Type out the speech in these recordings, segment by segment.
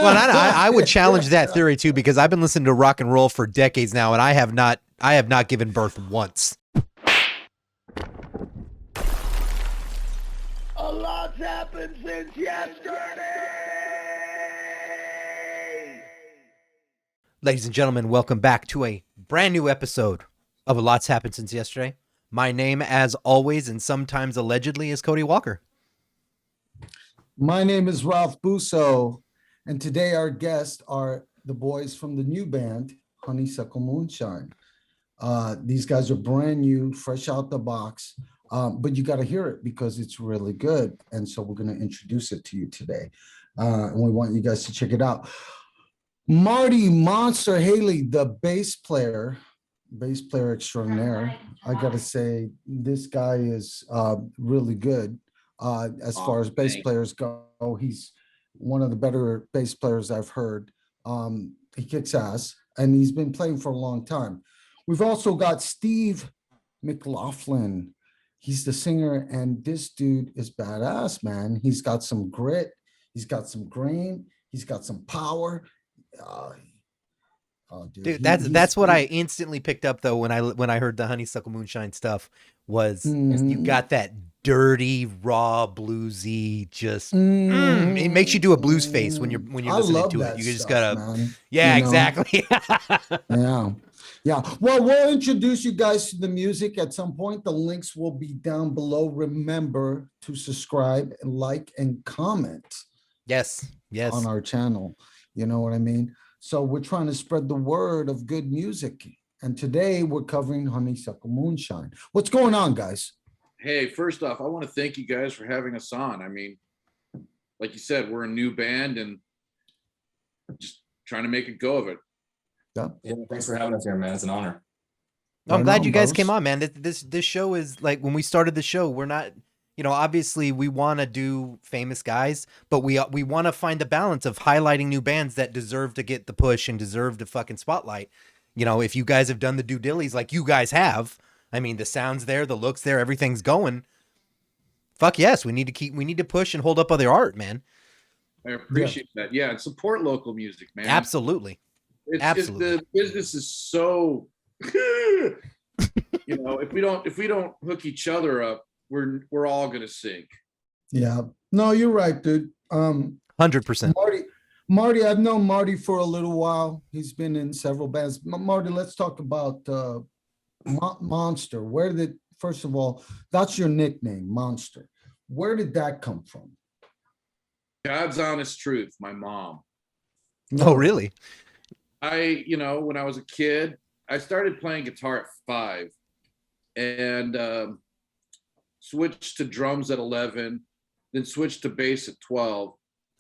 Well, I would challenge that theory too, because I've been listening to rock and roll for decades now, and I have not given birth once. A lot's happened since yesterday! Ladies and gentlemen, welcome back to a brand new episode of A Lot's Happened Since Yesterday. My name, as always, and sometimes allegedly, is Cody Walker. My name is Ralph Busso, and today our guests are the boys from the new band, HoneySukle Moonshine. These guys are brand new, fresh out the box, but you got to hear it because it's really good. And so we're going to introduce it to you today, and we want you guys to check it out. Marty Monster Haley, the bass player extraordinaire. I got to say, this guy is really good. As far as bass players go, he's one of the better bass players I've heard. He kicks ass, and he's been playing for a long time. We've also got Steve McLaughlin. He's the singer, and this dude is badass, man. He's got some grit. He's got some grain. He's got some power. Dude, that's what I instantly picked up though when I heard the Honeysuckle Moonshine stuff was you got that dirty, raw, bluesy, just it makes you do a blues face when you're listening to it. You just gotta, man. Yeah, you know? Exactly. Yeah. Well, we'll introduce you guys to the music at some point. The links will be down below. Remember to subscribe, like, and comment. Yes. On our channel. You know what I mean? So we're trying to spread the word of good music. And today we're covering Honeysuckle Moonshine. What's going on, guys? Hey, first off, I want to thank you guys for having us on. I mean, like you said, we're a new band and just trying to make a go of it. Yeah, thanks for having us here, man. It's an honor. I'm glad you guys came on, man. This show is like, when we started the show, we're not, obviously we want to do famous guys, but we want to find the balance of highlighting new bands that deserve to get the push and deserve the fucking spotlight. If you guys have done the due diligence like you guys have, I mean, the sound's there, the look's there, everything's going. Fuck yes, we need to push and hold up other art, man. I appreciate that. Yeah, and support local music, man. Absolutely. Absolutely. The business is so if we don't hook each other up, we're all gonna sink. Yeah. No, you're right, dude. 100%. Marty, I've known Marty for a little while. He's been in several bands. Marty, let's talk about Monster. First of all, that's your nickname, Monster. Where did that come from? God's honest truth, my mom. Oh, really? When I was a kid, I started playing guitar at 5 and switched to drums at 11, then switched to bass at 12.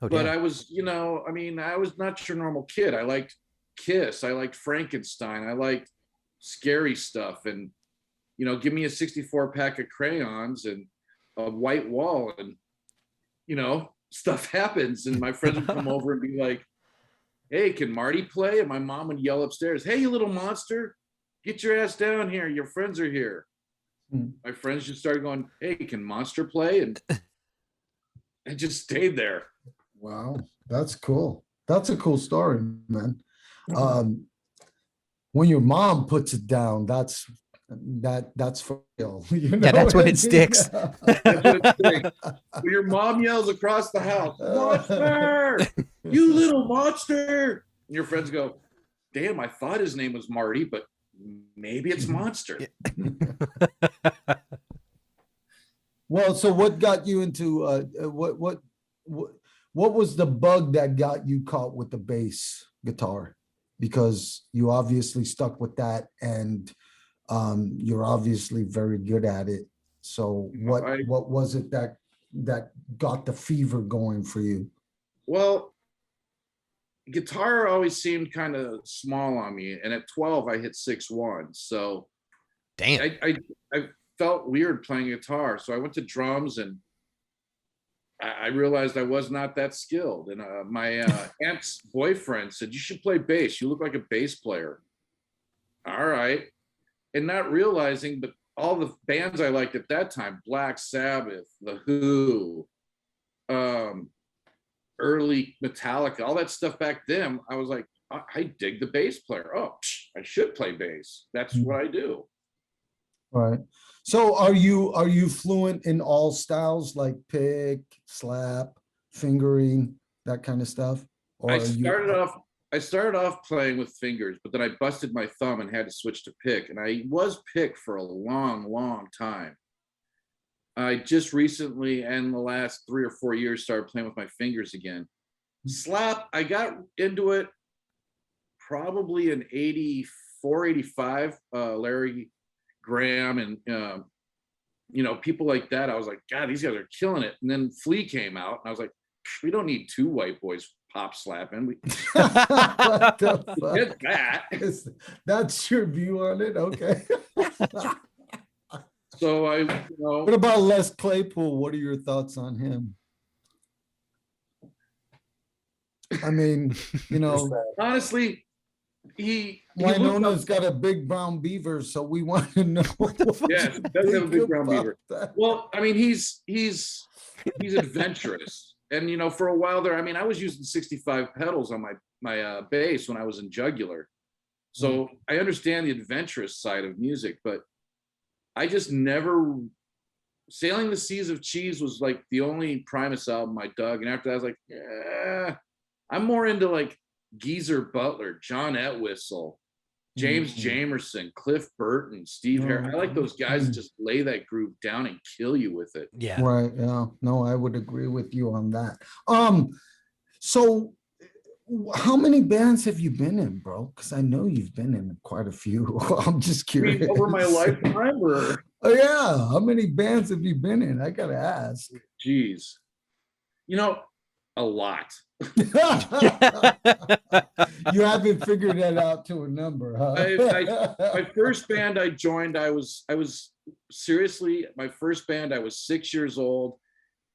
Oh, but I was, I was not your normal kid. I liked Kiss. I liked Frankenstein. I liked scary stuff. And, give me a 64 pack of crayons and a white wall and, stuff happens. And my friends would come over and be like, hey, can Marty play? And my mom would yell upstairs, hey, you little monster, get your ass down here. Your friends are here. My friends just started going, hey, can Monster play? And I just stayed there. Wow, that's cool. That's a cool story, man. When your mom puts it down, that's for real. Yeah, that's when it sticks. When your mom yells across the house, Monster, you little monster. And your friends go, damn, I thought his name was Marty, but maybe it's Monster. Well, so what got you into what was the bug that got you caught with the bass guitar? Because you obviously stuck with that, and you're obviously very good at it. So what was it that got the fever going for you? Well, guitar always seemed kind of small on me, and at 12 I hit 6'1". So damn, I felt weird playing guitar, so I went to drums, and I realized I was not that skilled. And my aunt's boyfriend said, you should play bass, you look like a bass player. All right. And not realizing, but all the bands I liked at that time, Black Sabbath, The Who, early Metallica, all that stuff back then, I was like, I dig the bass player. Oh, I should play bass. That's what I do. Right. So are you fluent in all styles like pick, slap, fingering, that kind of stuff? Or I are you started off playing with fingers, but then I busted my thumb and had to switch to pick. And I was pick for a long, long time. I just recently, and the last 3 or 4 years, started playing with my fingers again. Slap, I got into it probably in 84, 85. Larry Graham and you know, people like that. I was like, God, these guys are killing it. And then Flea came out, and I was like, we don't need 2 white boys pop slapping. We What the fuck? get that. That's your view on it? Okay. So What about Les Claypool? What are your thoughts on him? I mean, you know, honestly, he Winona's got a big brown beaver, so we want to know. Yes, does have a big brown beaver. That. Well, I mean, he's adventurous, and you know, for a while there, I mean, I was using 65 pedals on my bass when I was in Jugular, so I understand the adventurous side of music, but I just never. Sailing the Seas of Cheese was like the only Primus album I dug, and after that, I was like, yeah, I'm more into like Geezer Butler, John Entwistle, James Jamerson, Cliff Burton, Steve Harris. I like those guys that just lay that groove down and kill you with it. Yeah. Right. Yeah. No, I would agree with you on that. So how many bands have you been in, bro? Because I know you've been in quite a few. I'm just curious. Over my lifetime, or oh yeah, how many bands have you been in? I gotta ask. Geez, you know, a lot. You haven't figured that out to a number, huh? My first band I joined, I was seriously, my first band, I was 6 years old.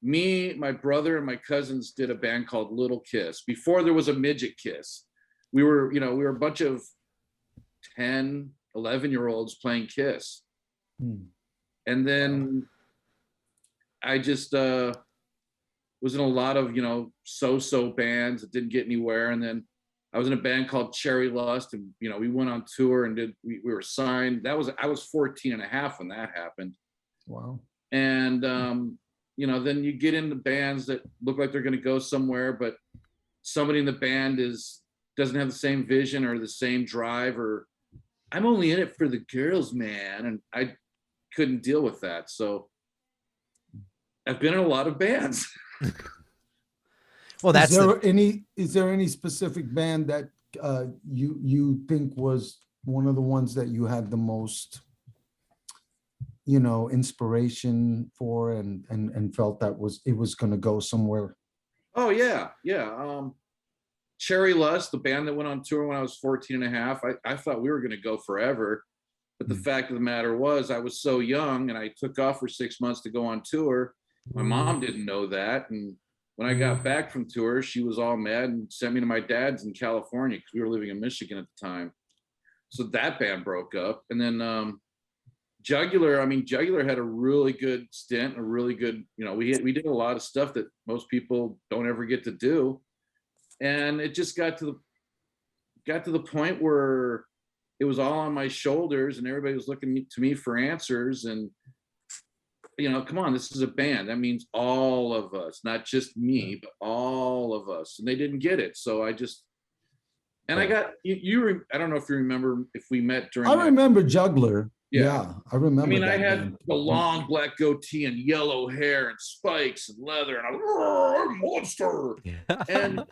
Me, my brother, and my cousins did a band called Little Kiss. Before there was a Midget Kiss. We were a bunch of 10, 11-year-olds playing Kiss. And then I just was in a lot of, so-so bands that didn't get anywhere. And then I was in a band called Cherry Lust, and, we went on tour and we were signed. I was 14 and a half when that happened. Wow. And, then you get into bands that look like they're going to go somewhere, but somebody in the band doesn't have the same vision or the same drive, or I'm only in it for the girls, man. And I couldn't deal with that. So I've been in a lot of bands. Well, that's is there any specific band that you think was one of the ones that you had the most inspiration for and felt that it was going to go somewhere? Oh yeah. Cherry Lust, the band that went on tour when I was 14 and a half, I thought we were going to go forever, but the fact of the matter was I was so young, and I took off for 6 months to go on tour. My mom didn't know that, and when I got back from tour, she was all mad and sent me to my dad's in California, because we were living in Michigan at the time. So that band broke up. And then Jugular had a really good stint, a really good, we did a lot of stuff that most people don't ever get to do. And it just got to the point where it was all on my shoulders, and everybody was looking to me for answers. And come on, this is a band. That means all of us, not just me, but all of us. And they didn't get it. So I just, and I got, I don't know if you remember, if we met during. I remember Jugular. Yeah. Yeah, I remember. I mean, I had band. the long black goatee and yellow hair and spikes and leather, and I was monster. Yeah. And,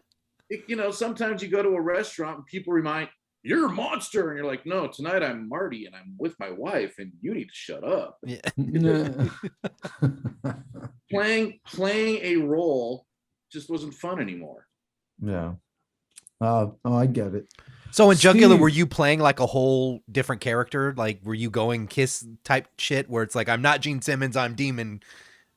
sometimes you go to a restaurant and people remind, you're a monster, and you're like, no, tonight I'm Marty and I'm with my wife, and you need to shut up. Yeah. Playing a role just wasn't fun anymore. Yeah. Oh, I get it. So in Jugular, Steve. were you playing like a whole different character? Like, were you going Kiss type shit where it's like, I'm not Gene Simmons, I'm Demon,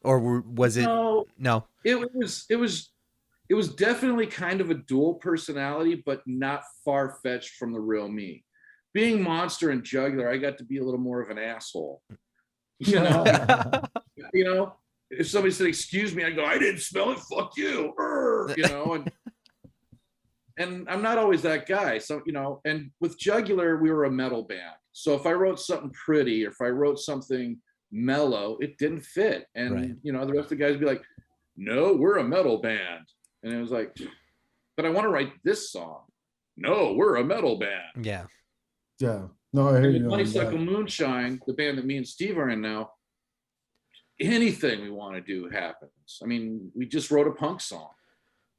or was it? No. It was definitely kind of a dual personality, but not far-fetched from the real me. Being Monster and Jugular, I got to be a little more of an asshole. if somebody said, excuse me, I go, I didn't smell it, fuck you. You know, and I'm not always that guy. So, you know, and with Jugular, we were a metal band. So if I wrote something pretty, or if I wrote something mellow, it didn't fit. And, Right. you know, the rest of the guys would be like, no, we're a metal band. And it was like, but I want to write this song. No, we're a metal band. Yeah. Yeah. No, I hear And you with on Honeysuckle that. Moonshine, the band that me and Steve are in now, anything we want to do happens. I mean, we just wrote a punk song,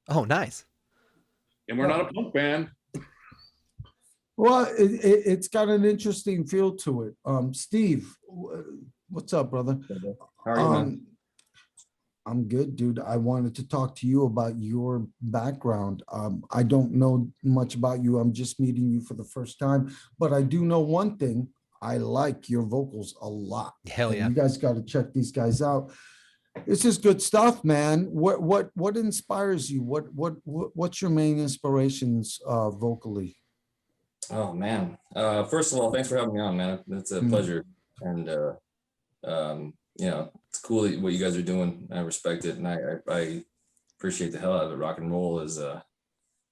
Oh, nice. and we're not a punk band. Well, it's got an interesting feel to it. Steve, what's up, brother? How are you, man? I'm good, dude. I wanted to talk to you about your background. I don't know much about you. I'm just meeting you for the first time, but I do know one thing. I like your vocals a lot. Hell And yeah. you guys got to check these guys out. This is good stuff, man. What inspires you? What's your main inspirations vocally? Oh man. First of all, thanks for having me on, man. It's a pleasure. And you know, it's cool what you guys are doing. I respect it, and I appreciate the hell out of it. Rock and roll is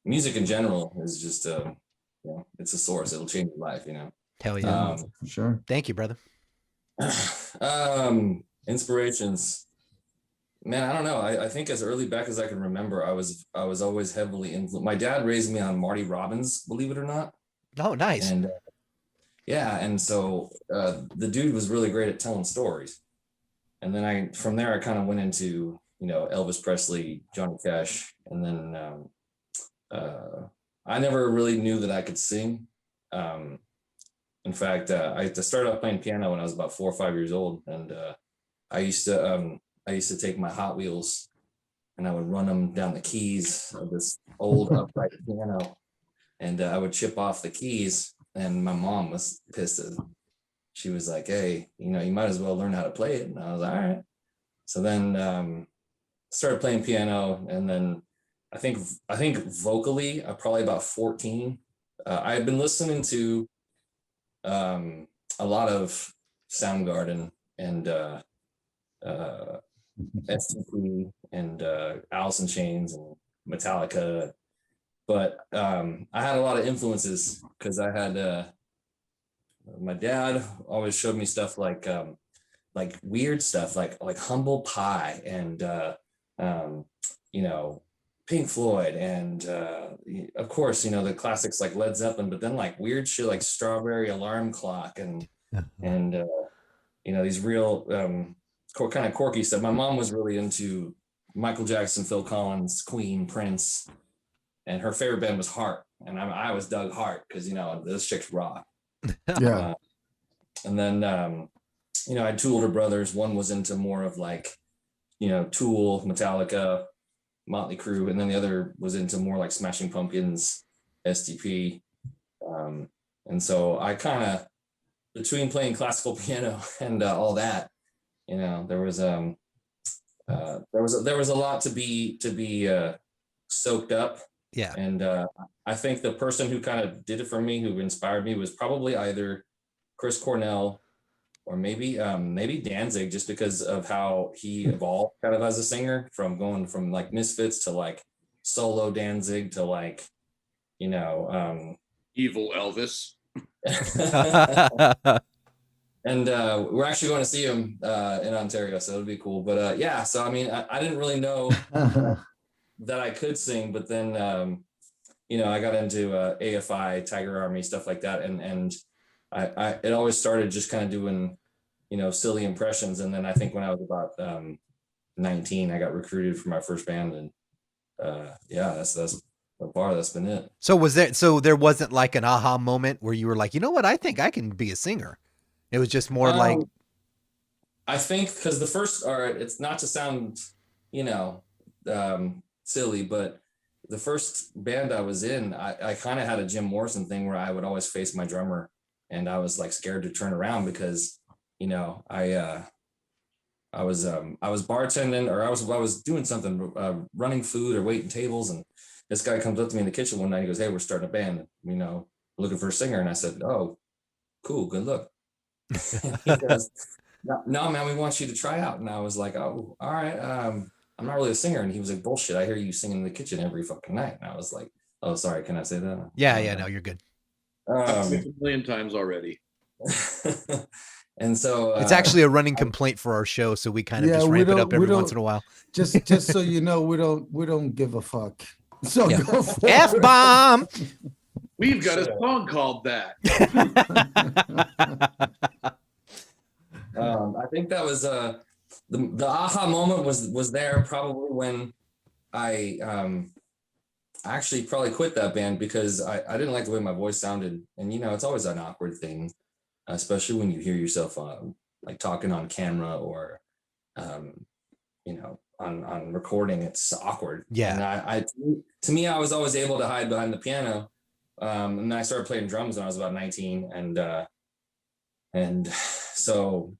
music in general is just you know, it's a source. It'll change your life, you know. Hell yeah. Sure. Thank you, brother. Inspirations. Man, I don't know. I think as early back as I can remember, I was always heavily influenced. My dad raised me on Marty Robbins, believe it or not. Oh, nice. And yeah, and so the dude was really great at telling stories. And then from there I kind of went into, you know, Elvis Presley, Johnny Cash, and then I never really knew that I could sing. In fact, I started out playing piano when I was about 4 or 5 years old, and I used to take my Hot Wheels and I would run them down the keys of this old upright piano, and I would chip off the keys. And my mom was pissed. She was like, "Hey, you know, you might as well learn how to play it." And I was like, "All right." So then started playing piano, and then I think vocally, probably about 14. I had been listening to a lot of Soundgarden and STP and Alice in Chains and Metallica, but I had a lot of influences because I had my dad always showed me stuff like weird stuff like Humble Pie and you know, Pink Floyd and of course, you know, the classics like Led Zeppelin, but then like weird shit like Strawberry Alarm Clock and you know, these real kind of quirky stuff. My mom was really into Michael Jackson, Phil Collins, Queen, Prince, and her favorite band was Heart, and I was Doug Hart because, you know, those chicks rock. Yeah. And then you know, I had two older brothers. One was into more of like, you know, Tool, Metallica, Motley Crue, and then the other was into more like Smashing Pumpkins, STP. And so I kind of, between playing classical piano and all that, you know, there was a lot to be soaked up. Yeah. And I think the person who kind of did it for me, who inspired me, was probably either Chris Cornell or maybe Danzig, just because of how he evolved kind of as a singer, from going from like Misfits to like solo Danzig to like, you know, Evil Elvis. And we're actually going to see him in Ontario, so it'll be cool. But yeah, so I mean, I didn't really know that I could sing, but then you know, I got into AFI, Tiger Army, stuff like that, and I it always started just kind of doing, you know, silly impressions. And then I think when I was about 19, I got recruited for my first band, and yeah, that's so far that's been it. So there wasn't like an aha moment where you were like, you know what, I think I can be a singer. It was just more like, I think because the first, all right, it's not to sound, you know, silly, but the first band I was in, I kind of had a Jim Morrison thing where I would always face my drummer, and I was like scared to turn around because, you know, I was bartending, or I was doing something, running food or waiting tables, and this guy comes up to me in the kitchen one night. He goes, "Hey, we're starting a band, you know, looking for a singer." And I said, "Oh, cool, good luck." no, man, we want you to try out. And I was like, oh, all right. I'm not really a singer. And he was like, bullshit. I hear you singing in the kitchen every fucking night. And I was like, oh, sorry. Can I say that? Yeah, no, you're good. I've been a million times already. And so it's actually a running complaint for our show, so we kind of just ramp it up every once in a while. Just so you know, we don't give a fuck. So Yeah. go for F-bomb. We've got a song called that. I think that was the aha moment was there probably when I actually probably quit that band because I didn't like the way my voice sounded. And it's always an awkward thing, especially when you hear yourself like talking on camera or on recording. It's awkward. Yeah. And to me I was always able to hide behind the piano. And then I started playing drums when I was about 19, and so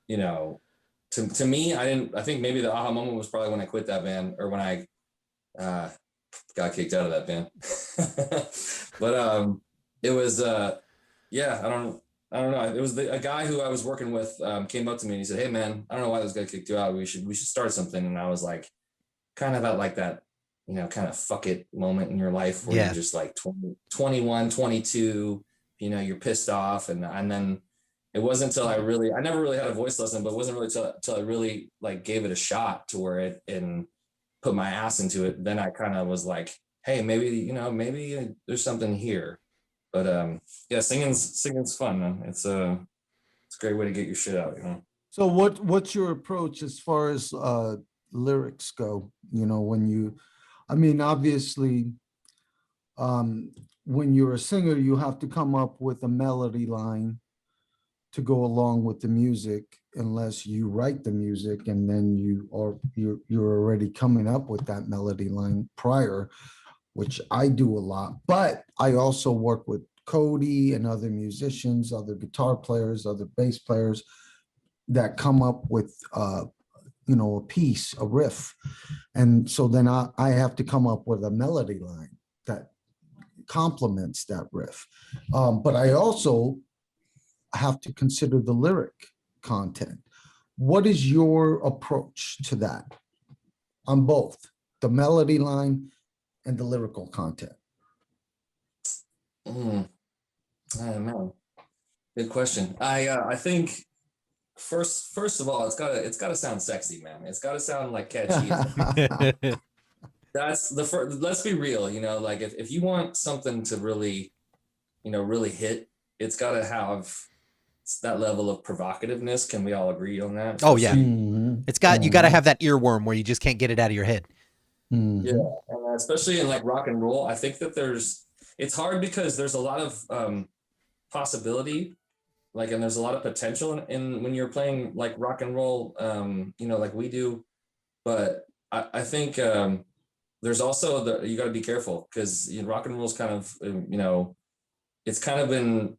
to me, I think maybe the aha moment was probably when I quit that band, or when I got kicked out of that band. But it was I don't know. It was a guy who I was working with came up to me and he said, "Hey man, I don't know why this guy kicked you out. We should start something." And I was like, kind of at like that, kind of fuck it moment in your life where you're just like 20, 21, 22, you're pissed off. And then it wasn't until I never really had a voice lesson, but it wasn't really till I really like gave it a shot to where it and put my ass into it. Then I kind of was like, hey, maybe there's something here. But singing's fun, man. It's a great way to get your shit out, So what's your approach as far as lyrics go? Obviously, when you're a singer, you have to come up with a melody line to go along with the music, unless you write the music and then you're already coming up with that melody line prior, which I do a lot. But I also work with Cody and other musicians, other guitar players, other bass players that come up with a piece, a riff. And so then I have to come up with a melody line that complements that riff. But I also have to consider the lyric content. What is your approach to that on both the melody line and the lyrical content? I don't know. Good question. I think first of all, it's gotta sound sexy, man. It's gotta sound like catchy. That's the first. Let's be real. Like if you want something to really, really hit, it's gotta have that level of provocativeness. Can we all agree on that? Oh yeah. It's you got to have that earworm where you just can't get it out of your head. Yeah, and especially in like rock and roll, I think that it's hard because there's a lot of possibility, like, and there's a lot of potential in when you're playing like rock and roll, like we do. But I think there's also you got to be careful because rock and roll is kind of it's kind of been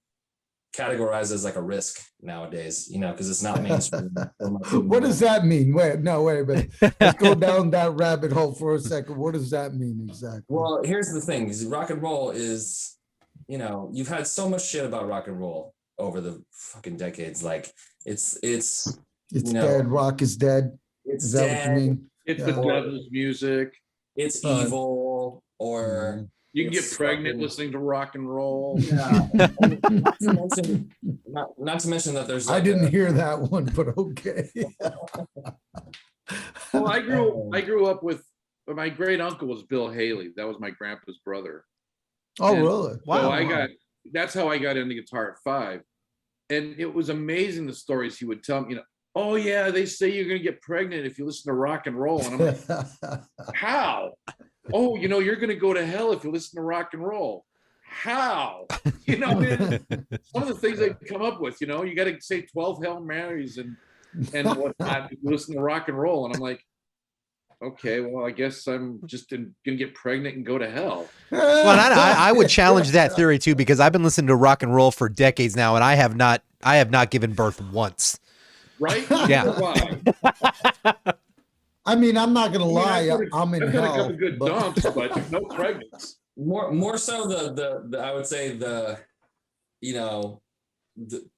categorized as like a risk nowadays, because it's not mainstream. What does that mean? Wait a minute. Let's go down that rabbit hole for a second. What does that mean exactly? Well, here's the thing: is rock and roll is, you've had so much shit about rock and roll over the fucking decades. Like it's dead. Rock is dead. Is that dead. What you mean? It's the devil's music. It's evil, or you can get pregnant listening to rock and roll. Yeah. not to mention that there's. I didn't hear that one, but okay. Well, I grew up with my great uncle was Bill Haley. That was my grandpa's brother. Oh, really? Wow. So that's how I got into guitar at 5. And it was amazing the stories he would tell me, oh yeah, they say you're gonna get pregnant if you listen to rock and roll. And I'm like, how? Oh, you're gonna go to hell if you listen to rock and roll. How? Man, some of the things they come up with, you got to say 12 Hail Marys and whatnot if you listen to rock and roll. And I'm like, okay, well, I guess I'm just gonna get pregnant and go to hell. Well, I would challenge that theory too, because I've been listening to rock and roll for decades now, and I have not given birth once. Right? Yeah. I mean, I'm not gonna lie. I'm in I've had a hell. couple good dumps, but no pregnancy. More so the I would say the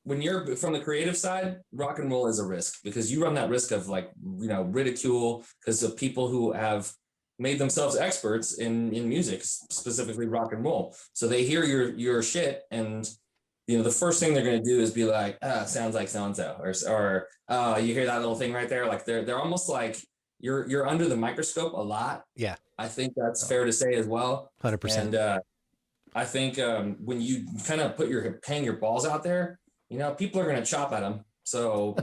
when you're from the creative side, rock and roll is a risk because you run that risk of like, you know, ridicule because of people who have made themselves experts in music, specifically rock and roll. So they hear your shit, and you know the first thing they're gonna do is be like, sounds like so and so, or you hear that little thing right there, like they're almost like you're under the microscope a lot. Yeah, I think that's fair to say as well. 100%. And I think when you kind of hang your balls out there, you know, people are gonna chop at them. So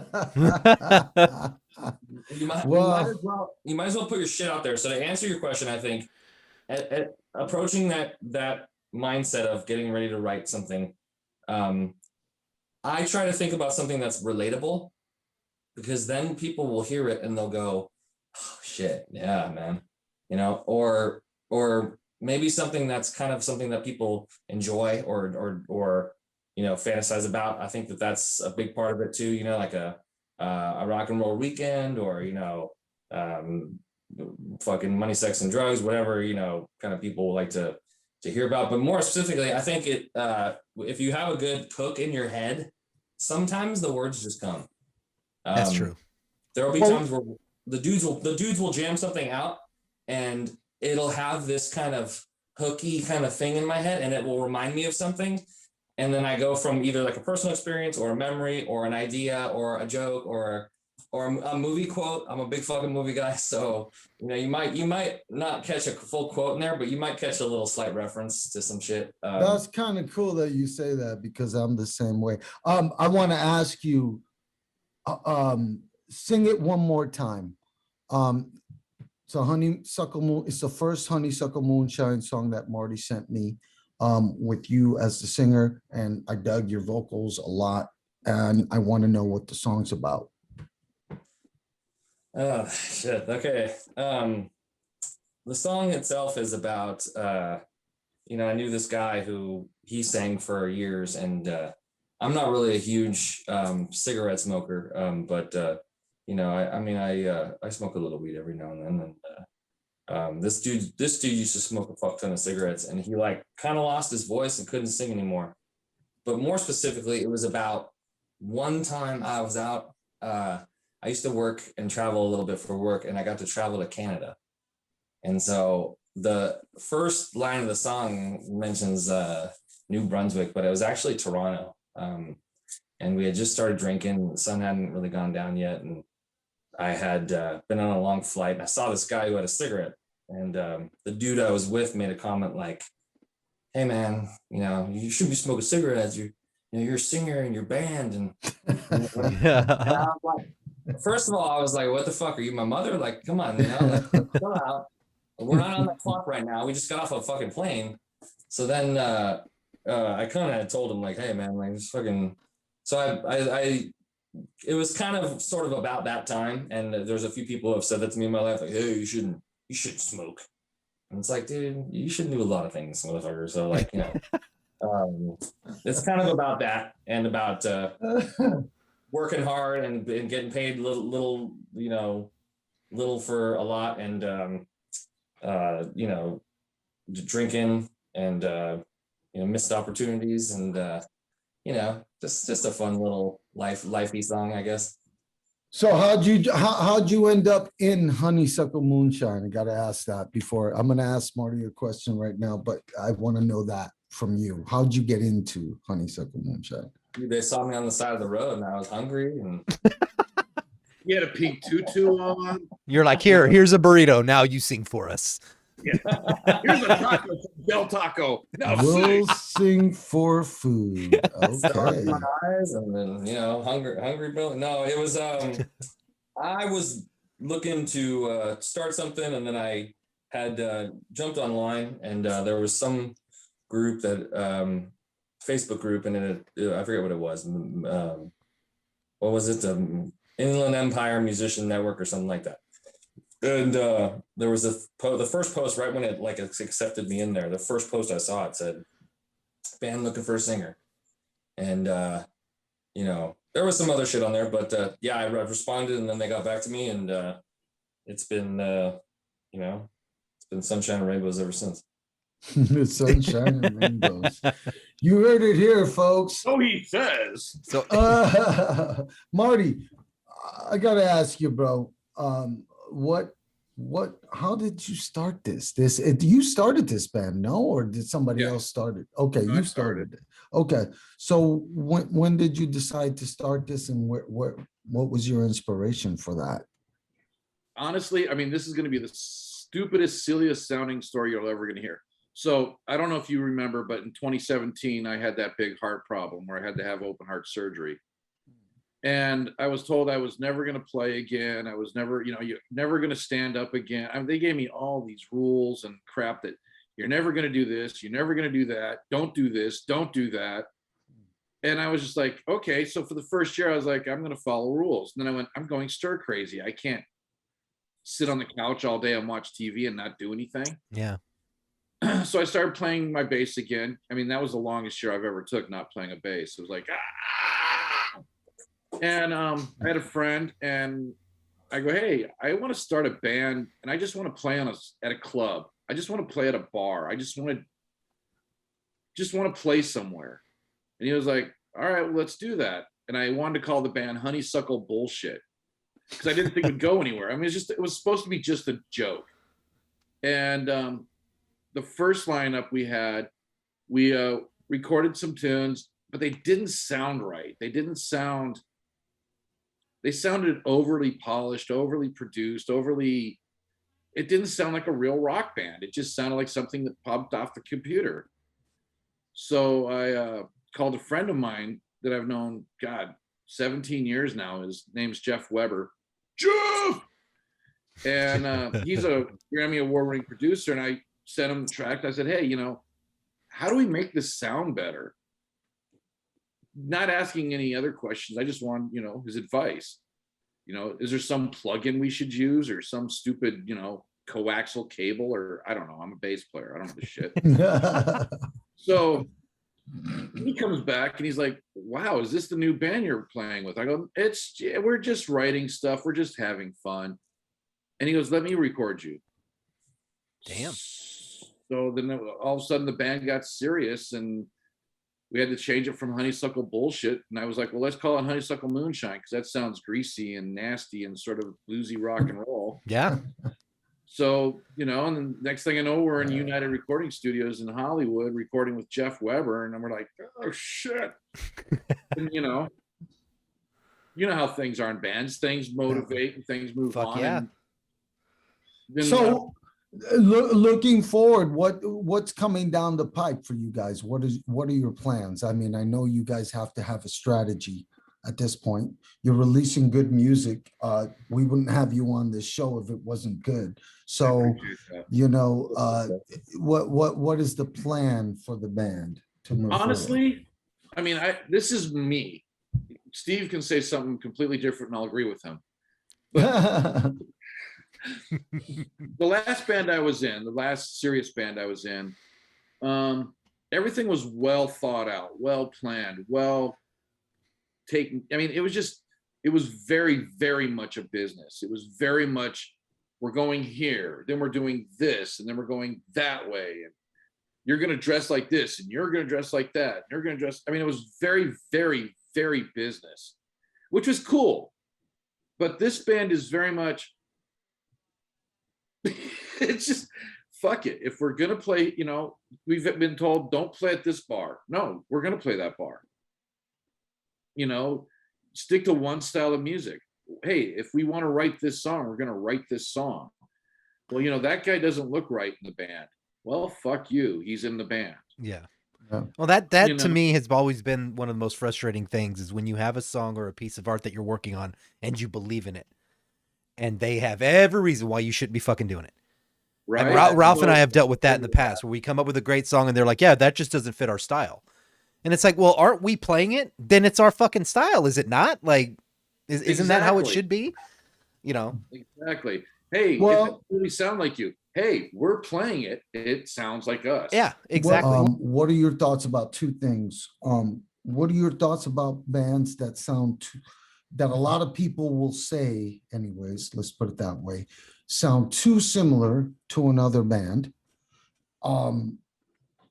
you might as well put your shit out there. So to answer your question, I think at approaching that mindset of getting ready to write something, I try to think about something that's relatable, because then people will hear it and they'll go, oh shit, yeah, man, you know, or maybe something that's kind of something that people enjoy or you know, fantasize about. I think that's a big part of it too, you know, like a rock and roll weekend, or, you know, fucking money, sex, and drugs, whatever, you know, kind of people like to hear about. But more specifically, I think if you have a good hook in your head, sometimes the words just come. That's true. There will be times where the dudes will jam something out, and it'll have this kind of hooky kind of thing in my head, and it will remind me of something. And then I go from either like a personal experience or a memory or an idea or a joke or a movie quote. I'm a big fucking movie guy. So, you know, you might not catch a full quote in there, but you might catch a little slight reference to some shit. That's kind of cool that you say that, because I'm the same way. I want to ask you, sing it one more time. So Honeysuckle Moon, it's the first Honeysuckle Moonshine song that Marty sent me, with you as the singer, and I dug your vocals a lot, and I want to know what the song's about. Oh shit. Okay. The song itself is about you know, I knew this guy who he sang for years, and I'm not really a huge cigarette smoker, but you know, I smoke a little weed every now and then, and this dude used to smoke a fuck ton of cigarettes, and he like kind of lost his voice and couldn't sing anymore. But more specifically, it was about one time I was out. I used to work and travel a little bit for work, and I got to travel to Canada. And so the first line of the song mentions New Brunswick, but it was actually Toronto. And we had just started drinking. The sun hadn't really gone down yet, and I had been on a long flight, and I saw this guy who had a cigarette, and the dude I was with made a comment like, hey man, you know, you shouldn't be smoking cigarettes. You're a singer in your band. And I was like, first of all, I was like, what the fuck, are you my mother? Like, come on, you know, like, chill out. We're not on the clock right now. We just got off a fucking plane. So then I kind of told him like, hey man, like just fucking, so I it was kind of sort of about that time, and there's a few people who have said that to me in my life, like, hey, you shouldn't smoke. And it's like, dude, you should do a lot of things, motherfucker. So like, you know, it's kind of about that, and about working hard and getting paid little, you know, little for a lot, and you know, drinking and you know, missed opportunities, and you know, just a fun little lifey song, I guess. So how'd you end up in Honeysuckle Moonshine? I got to ask that before. I'm going to ask Marty a question right now, but I want to know that from you. How'd you get into Honeysuckle Moonshine? They saw me on the side of the road, and I was hungry, and You had a pink tutu on. You're like, here's a burrito. Now you sing for us. Yeah. Here's a taco from Del Taco. Now We'll sing. sing for food. Okay. my eyes, and then, you know, hungry Bill. No, it was I was looking to start something, and then I had jumped online, and there was some group that Facebook group, and I forget what it was. What was it? Inland Empire Musician Network or something like that. And there was the first post right when it like accepted me in there. The first post I saw, it said, "Band looking for a singer," and you know, there was some other shit on there, but yeah, I responded, and then they got back to me, and it's been you know, it's been sunshine and rainbows ever since. The sunshine and rainbows. You heard it here, folks. So he says. So Marty, I gotta ask you, bro. How did you start this? You started this band, no, or did somebody Yeah. else start it? Okay, No, you I started it. Okay, so when did you decide to start this, and what was your inspiration for that? Honestly, I mean, this is going to be the stupidest, silliest sounding story you're ever going to hear. So I don't know if you remember, but in 2017, I had that big heart problem where I had to have open heart surgery. And I was told I was never going to play again. I was never, you're never going to stand up again. I mean, they gave me all these rules and crap that you're never going to do this. You're never going to do that. Don't do this. Don't do that. And I was just like, okay. So for the first year, I was like, I'm going to follow rules. And then I went, I'm going stir crazy. I can't sit on the couch all day and watch TV and not do anything. yeah. So I started playing my bass again. I mean, that was the longest year I've ever took not playing a bass. It was like, and I had a friend and I go, hey, I want to start a band and I just want to play at a club. I just want to play at a bar. I just want to play somewhere. And he was like, all right, well, let's do that. And I wanted to call the band Honeysuckle Bullshit because I didn't think it would go anywhere. I mean, it was supposed to be just a joke. And the first lineup we had, we recorded some tunes, but they didn't sound right. They sounded overly polished, overly produced, it didn't sound like a real rock band. It just sounded like something that popped off the computer. So I called a friend of mine that I've known, 17 years now. His name's Jeff Weber. Jeff! And he's a Grammy Award-winning producer. And I sent him the track. I said, hey, how do we make this sound better? Not asking any other questions. I just want, his advice. Is there some plugin we should use or some stupid, coaxial cable or I don't know. I'm a bass player. I don't know the shit. So he comes back and he's like, wow, is this the new band you're playing with? I go, we're just writing stuff. We're just having fun. And he goes, let me record you. Damn. So then all of a sudden the band got serious and we had to change it from Honeysuckle Bullshit. And I was like, well, let's call it Honeysuckle Moonshine because that sounds greasy and nasty and sort of bluesy rock and roll. Yeah. So, and the next thing I know, we're in United Recording Studios in Hollywood recording with Jeff Weber. And we're like, oh, shit. And, you know how things are in bands. Things motivate and things move on. Yeah. Then, So looking forward, what's coming down the pipe for you guys? What are your plans? I mean, I know you guys have to have a strategy at this point. You're releasing good music. We wouldn't have you on this show if it wasn't good. So, what is the plan for the band to move honestly, forward? I mean, this is me. Steve can say something completely different and I'll agree with him. But the last band I was in, the last serious band I was in, everything was well thought out, well planned, well taken. I mean, it was very, very much a business. It was very much, we're going here, then we're doing this, and then we're going that way. And you're going to dress like this, and you're going to dress like that. And you're going to dress. I mean, it was very, very, very business, which was cool. But this band is very much, it's just, fuck it. If we're going to play, we've been told, don't play at this bar. No, we're going to play that bar. Stick to one style of music. Hey, if we want to write this song, we're going to write this song. Well, that guy doesn't look right in the band. Well, fuck you. He's in the band. Yeah. Well, that to me has always been one of the most frustrating things is when you have a song or a piece of art that you're working on and you believe in it. And they have every reason why you shouldn't be fucking doing it. Right. And Ralph and I have dealt with that in the past where we come up with a great song and they're like, yeah, that just doesn't fit our style. And it's like, well, aren't we playing it? Then it's our fucking style, is it not? Like, isn't that how it should be? Exactly. Hey, it doesn't really sound like you. Hey, we're playing it. It sounds like us. Yeah, exactly. What are your thoughts about two things? What are your thoughts about bands that that a lot of people will say, anyways, let's put it that way, sound too similar to another band?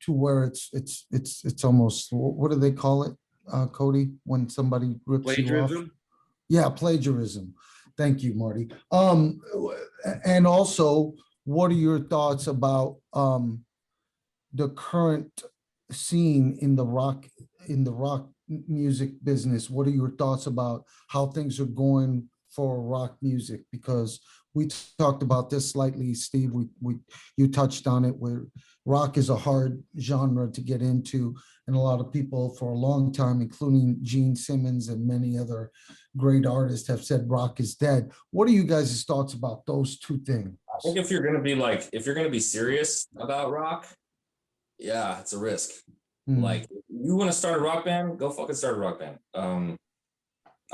to where it's almost, what do they call it, Cody, when somebody rips you off? Plagiarism. Yeah, plagiarism. Thank you, Marty. And also, what are your thoughts about the current scene in the rock music business? What are your thoughts about how things are going for rock music? Because we talked about this slightly, Steve. You touched on it, where rock is a hard genre to get into, and a lot of people for a long time, including Gene Simmons and many other great artists, have said rock is dead. What are you guys' thoughts about those two things? I think if you're gonna be serious about rock, yeah, it's a risk. Like, you want to start a rock band, go fucking start a rock band.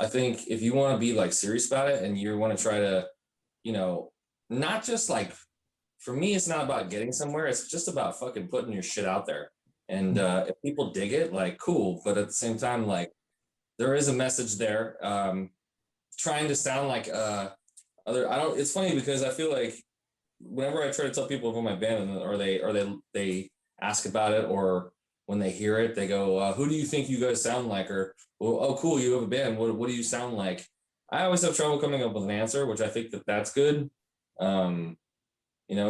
I think if you want to be like serious about it and you want to try to, not just like, for me, it's not about getting somewhere. It's just about fucking putting your shit out there. And if people dig it, like, cool. But at the same time, like, there is a message there. Trying to sound like it's funny because I feel like whenever I try to tell people about my band, or they ask about it, or when they hear it, they go, who do you think you guys sound like? Or, well, oh, cool, you have a band. What do you sound like? I always have trouble coming up with an answer, which I think that's good.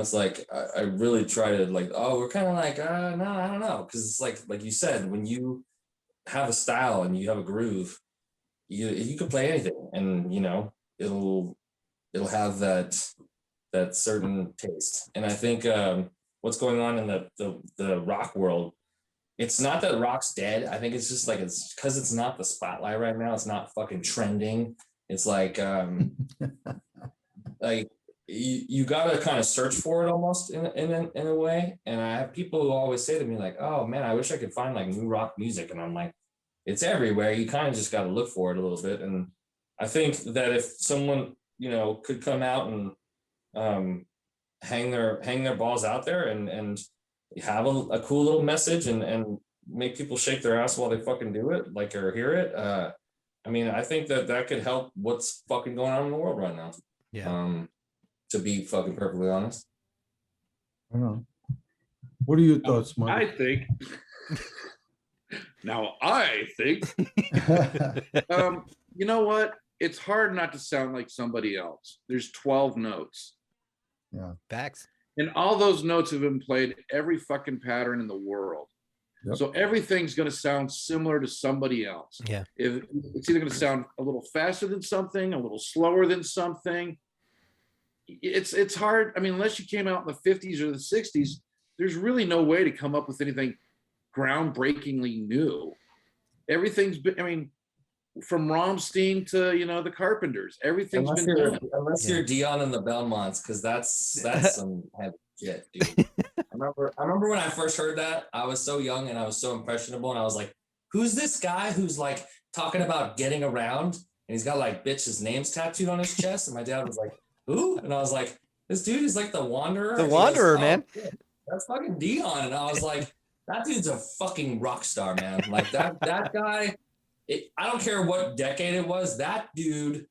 It's like, I really try to like, oh, we're kind of like, no, I don't know. Cause it's like you said, when you have a style and you have a groove, you can play anything, and, it'll have that certain taste. And I think, what's going on in the rock world, it's not that rock's dead. I think it's just like, it's because it's not the spotlight right now. It's not fucking trending. It's like, like you gotta kind of search for it almost in a way. And I have people who always say to me like, oh man, I wish I could find like new rock music. And I'm like, it's everywhere. You kind of just got to look for it a little bit. And I think that if someone, could come out and hang their balls out there and have a cool little message and make people shake their ass while they fucking do it, like, or hear it. I think that could help what's fucking going on in the world right now. Yeah. To be fucking perfectly honest. I don't know. What are your thoughts, Marty? I think. Now, I think. You know what? It's hard not to sound like somebody else. There's 12 notes. Yeah. Facts. And all those notes have been played every fucking pattern in the world. Yep. So everything's going to sound similar to somebody else. Yeah. If it's either going to sound a little faster than something, a little slower than something. It's hard. Unless you came out in the 50s or the 60s, there's really no way to come up with anything groundbreakingly new. Everything's been, from Rammstein to, the Carpenters, everything's been done. Unless you're Dion and the Belmonts, because that's some heavy shit, dude. I remember when I first heard that, I was so young and I was so impressionable, and I was like, who's this guy who's like talking about getting around, and he's got like bitches' names tattooed on his chest? And my dad was like, who? And I was like, this dude is like the Wanderer. The Wanderer, goes, man. Shit, that's fucking Dion. And I was like, that dude's a fucking rock star, man. Like that guy, I don't care what decade it was, that dude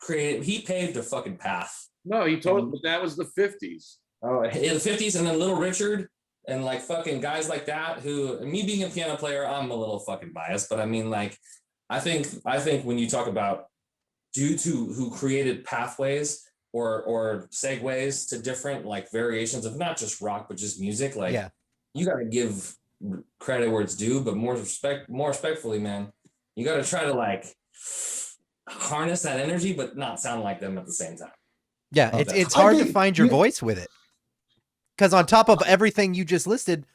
he paved a fucking path. No, he told me that was the 50s. Oh, in the 50s, and then Little Richard and like fucking guys like that, who, me being a piano player, I'm a little fucking biased, but I think when you talk about dudes who created pathways or segues to different like variations of not just rock, but just music, like, yeah, you got to give credit where it's due, but more respectfully, man, you got to try to like harness that energy, but not sound like them at the same time. Yeah, it's hard to find your voice with it. Because on top of everything you just listed,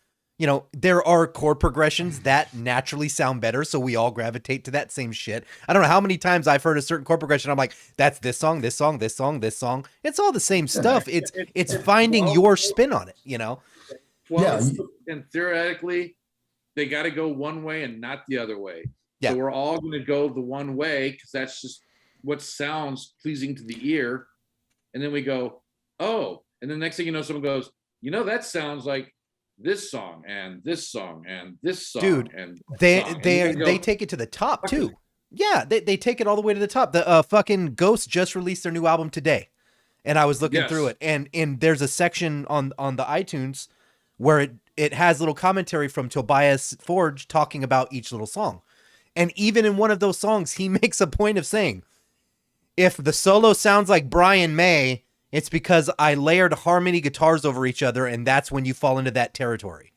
there are chord progressions that naturally sound better, so we all gravitate to that same shit. I don't know how many times I've heard a certain chord progression, I'm like, that's this song, this song, this song, this song. It's all the same stuff. It's finding your spin on it, Well, and theoretically, they got to go one way and not the other way. Yeah. So we're all going to go the one way because that's just what sounds pleasing to the ear. And then we go, oh, and the next thing you know, someone goes, that sounds like this song and this song and this song. Dude, and they take it to the top too. Yeah, they take it all the way to the top. The fucking Ghost just released their new album today, and I was looking through it, and there's a section on the iTunes where it has little commentary from Tobias Forge talking about each little song. And even in one of those songs, he makes a point of saying, if the solo sounds like Brian May, it's because I layered harmony guitars over each other, and that's when you fall into that territory.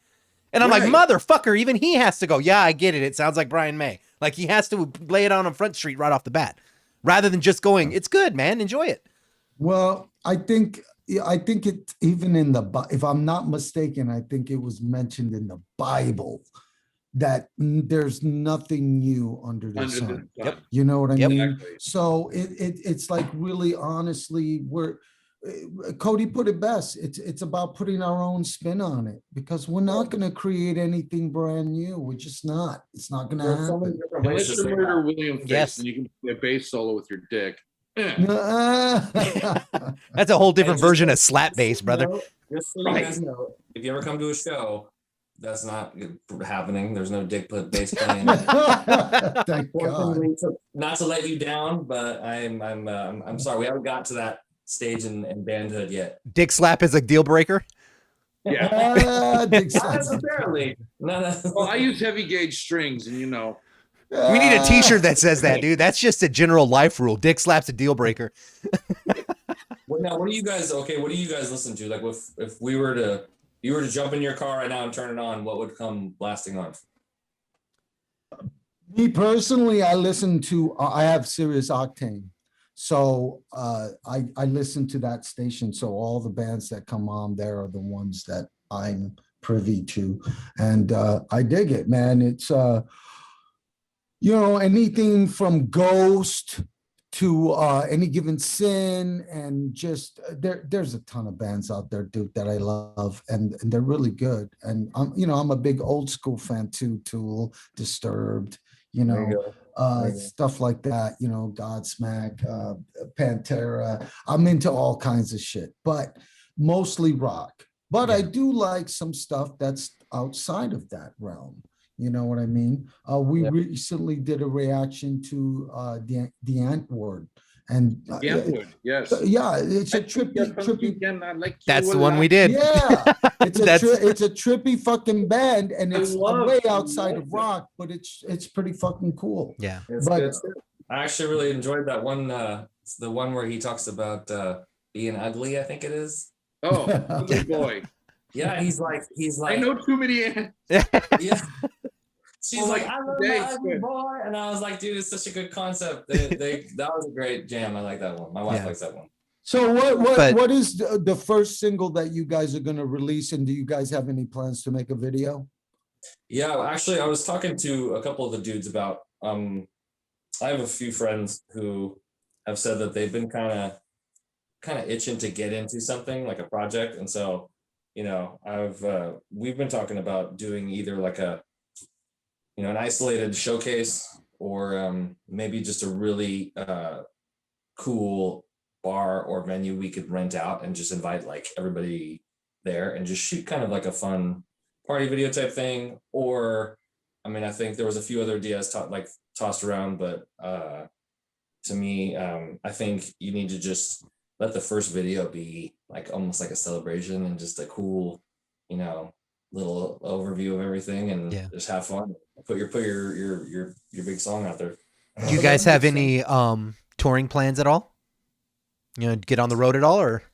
And I'm like, motherfucker, even he has to go, yeah, I get it. It sounds like Brian May. Like, he has to lay it on Front Street right off the bat, rather than just going, it's good, man, enjoy it. Well, I think it even in if I'm not mistaken, I think it was mentioned in the Bible that there's nothing new under the sun. Yep. You know what I mean? Exactly. So it's like, really, honestly, Cody put it best. It's about putting our own spin on it, because we're not going to create anything brand new. We're just not. It's not going to happen. Unless you murder William Face, Yes. and you can play a bass solo with your dick. That's a whole different version of slap bass, brother. Just so you guys know, if you ever come to a show, that's not happening. There's no dick bass playing. Thank God. Not to let you down, but I'm sorry, we haven't got to that stage in bandhood yet. Dick slap is a deal breaker. Yeah. Not necessarily. Well, I use heavy gauge strings, and We need a t-shirt that says that, dude. That's just a general life rule. Dick slap's a deal breaker. Well, now, what do you guys listen to? Like, if you were to jump in your car right now and turn it on, what would come blasting on? Me personally, I listen to, I have Sirius Octane. So I listen to that station. So all the bands that come on there are the ones that I'm privy to. And I dig it, man. It's, anything from Ghost to Any Given Sin, and just there's a ton of bands out there, dude, that I love, and they're really good. And I'm a big old school fan too. Tool, Disturbed, stuff like that. Godsmack, Pantera. I'm into all kinds of shit, but mostly rock. But I do like some stuff that's outside of that realm. You know what I mean? We recently did a reaction to the Ant Word, and yes, yeah, it's a trippy. That's the one we did. Yeah, it's a trippy fucking band, and it's way outside of rock, but it's pretty fucking cool. Yeah, but I actually really enjoyed that one. The one where he talks about being ugly, I think it is. Oh, good boy. Yeah, he's like. I know too many ants. Yeah. She's like, I love my ugly boy, and I was like, dude, it's such a good concept. That was a great jam. I like that one. My wife likes that one. So what is the first single that you guys are going to release, and do you guys have any plans to make a video? Yeah, actually, I was talking to a couple of the dudes about. I have a few friends who have said that they've been kind of itching to get into something like a project, and so we've been talking about doing either like an isolated showcase, or maybe just a really cool bar or venue we could rent out and just invite like everybody there and just shoot kind of like a fun party video type thing. Or I think there was a few other ideas tossed around, but to me, I think you need to just let the first video be like almost like a celebration and just a cool, little overview of everthing, and just have fun. Put your big song out there. Do you guys have any touring plans at all? Get on the road at all, or?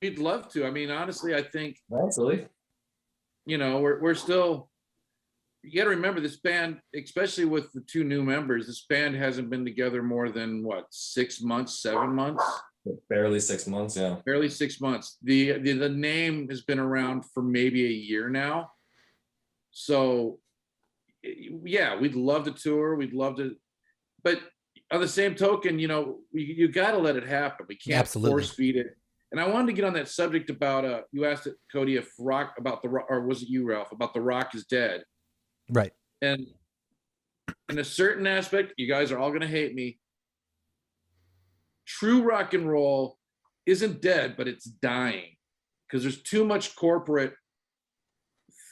We'd love to. Honestly, I think absolutely. We're still. You got to remember, this band, especially with the two new members, this band hasn't been together more than 6 months, 7 months. Barely 6 months, yeah. Barely 6 months. The name has been around for maybe a year now. So, yeah, we'd love to tour. We'd love to, but on the same token, you got to let it happen. We can't force feed it. And I wanted to get on that subject about you asked it, Cody, if rock about the rock, or was it you, Ralph, about the rock is dead? Right. And in a certain aspect, you guys are all going to hate me. True rock and roll isn't dead, but it's dying because there's too much corporate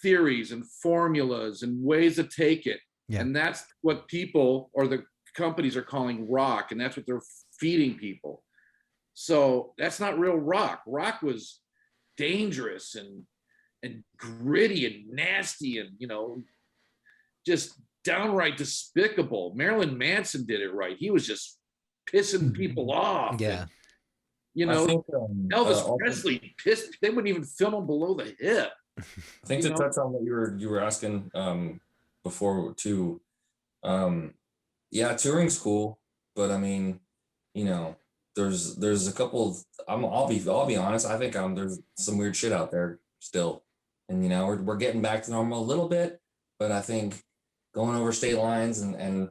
theories and formulas and ways to take it. Yeah. And that's what people or the companies are calling rock, and that's what they're feeding people. So that's not real rock. Rock was dangerous and gritty and nasty and, you know, just downright despicable. Marilyn Manson did it right. He was just pissing people off. Yeah. And, you I know, think, Elvis also- Presley pissed. They wouldn't even film him below the hip. I think You to know? touch on what you were asking before too, yeah, touring's cool, but I mean, you know, there's a couple of, I'll be honest, I think there's some weird shit out there still, and you know, we're getting back to normal a little bit, but I think going over state lines and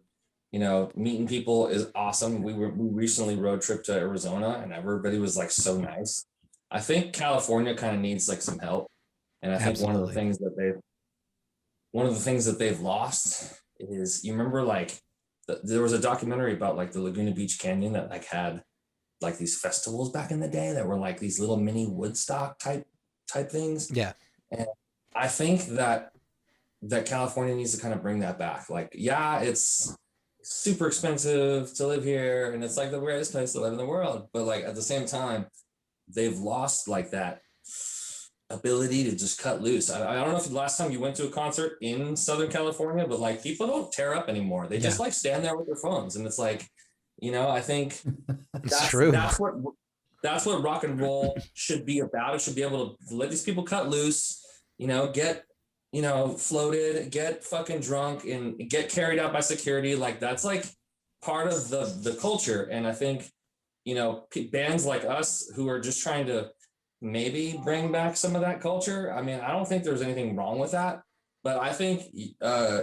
you know, meeting people is awesome. We recently road trip to Arizona and everybody was like so nice. I think California kind of needs like some help. And I think Absolutely. one of the things that they've lost is, you remember like there was a documentary about like the Laguna Beach Canyon that like had like these festivals back in the day that were like these little mini Woodstock type things. Yeah. And I think that California needs to kind of bring that back. Like, yeah, it's super expensive to live here and it's like the weirdest place to live in the world, but like at the same time they've lost like that ability to just cut loose. I don't know if the last time you went to a concert in Southern California, but like people don't tear up anymore. They just like stand there with their phones, and it's like, you know, I think It's true. That's what rock and roll should be about. It should be able to let these people cut loose, you know, get, you know, floated, get fucking drunk, and get carried out by security. Like that's like part of the culture. And I think, you know, bands like us who are just trying to maybe bring back some of that culture. I mean, I don't think there's anything wrong with that, but I think it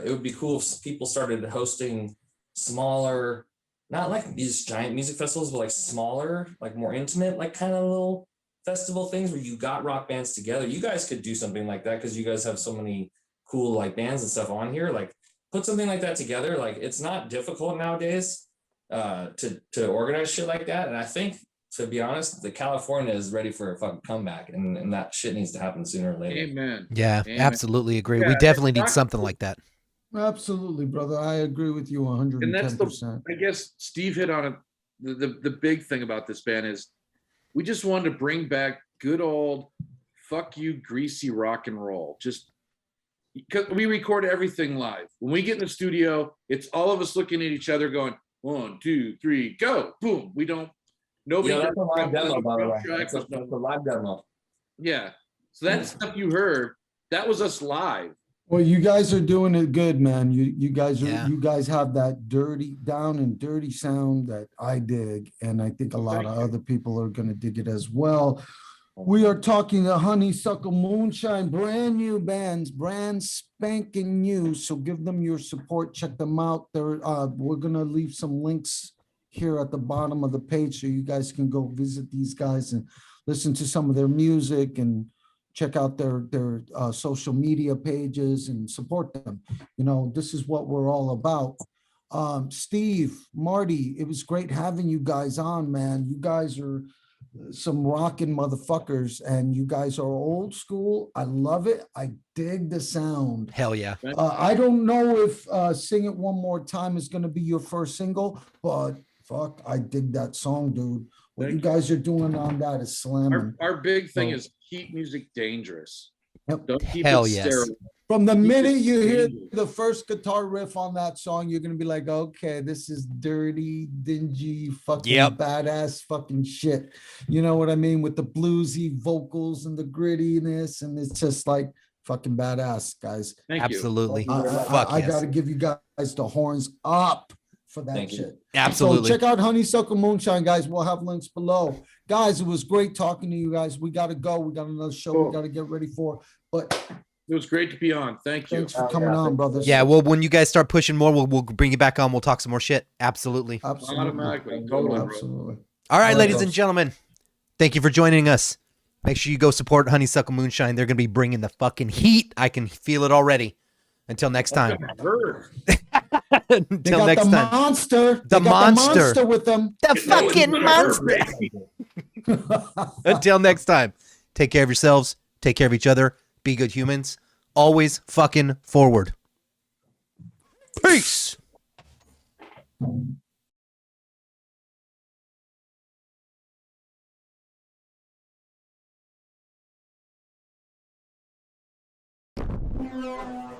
would be cool if people started hosting smaller, not like these giant music festivals, but like smaller, like more intimate, like kind of little festival things where you got rock bands together. You guys could do something like that because you guys have so many cool like bands and stuff on here. Like put something like that together. Like it's not difficult nowadays to organize shit like that. And I think, to be honest, the California is ready for a fucking comeback, and that shit needs to happen sooner or later. Amen. Yeah, Amen. Absolutely agree. Yeah, we definitely need it's something like that. Absolutely, brother. I agree with you And that's 110%. I guess Steve hit on it. The big thing about this band is we just wanted to bring back good old fuck you greasy rock and roll. Just because we record everything live. When we get in the studio, it's all of us looking at each other going, 1, 2, 3, go. Boom. We don't, nobody. Yeah, that's a live does demo, by the way. track, That's there's no- a live demo. Yeah. So that stuff you heard, that was us live. Well, you guys are doing it good, man. You guys Yeah. have that down and dirty sound that I dig, and I think a lot of other people are going to dig it as well. We are talking a Honeysuckle Moonshine, brand new bands, brand spanking new. So give them your support. Check them out. We're going to leave some links here at the bottom of the page so you guys can go visit these guys and listen to some of their music and check out their social media pages and support them. You know, this is what we're all about. Steve, Marty, it was great having you guys on, man. You guys are some rocking motherfuckers, and you guys are old school. I love it. I dig the sound. Hell yeah. I don't know if Sing It One More Time is going to be your first single, but fuck, I dig that song, dude. What Thank you guys are doing on that is slamming. Our big thing So- is keep music dangerous. Yep. Don't keep Hell it yes. sterile. From the minute you hear dangerous. the first guitar riff on that song, you're gonna be like, okay, this is dirty, dingy, fucking Yep. badass fucking shit. You know what I mean? With the bluesy vocals and the grittiness, and it's just like fucking badass, guys. Thank you. Absolutely. I yes. gotta give you guys the horns up for that Thank you. shit. Absolutely. So check out Honeysuckle Moonshine, guys. We'll have links below. Guys, it was great talking to you guys. We gotta go. We got another show we gotta get ready for. But It was great to be on. Thank you. thanks for coming on, brothers. Yeah, well, when you guys start pushing more, we'll bring you back on. We'll talk some more shit. Absolutely. Absolutely. Automatically. Totally. bro. Absolutely. All right, All right, ladies folks. and gentlemen, thank you for joining us. Make sure you go support Honeysuckle Moonshine. They're going to be bringing the fucking heat. I can feel it already. Until next time. Heard. They Until got next the time. monster. The They got monster. the monster with them. The fucking monster. Until next time. Take care of yourselves. Take care of each other. Be good humans. Always fucking forward. Peace. Bye.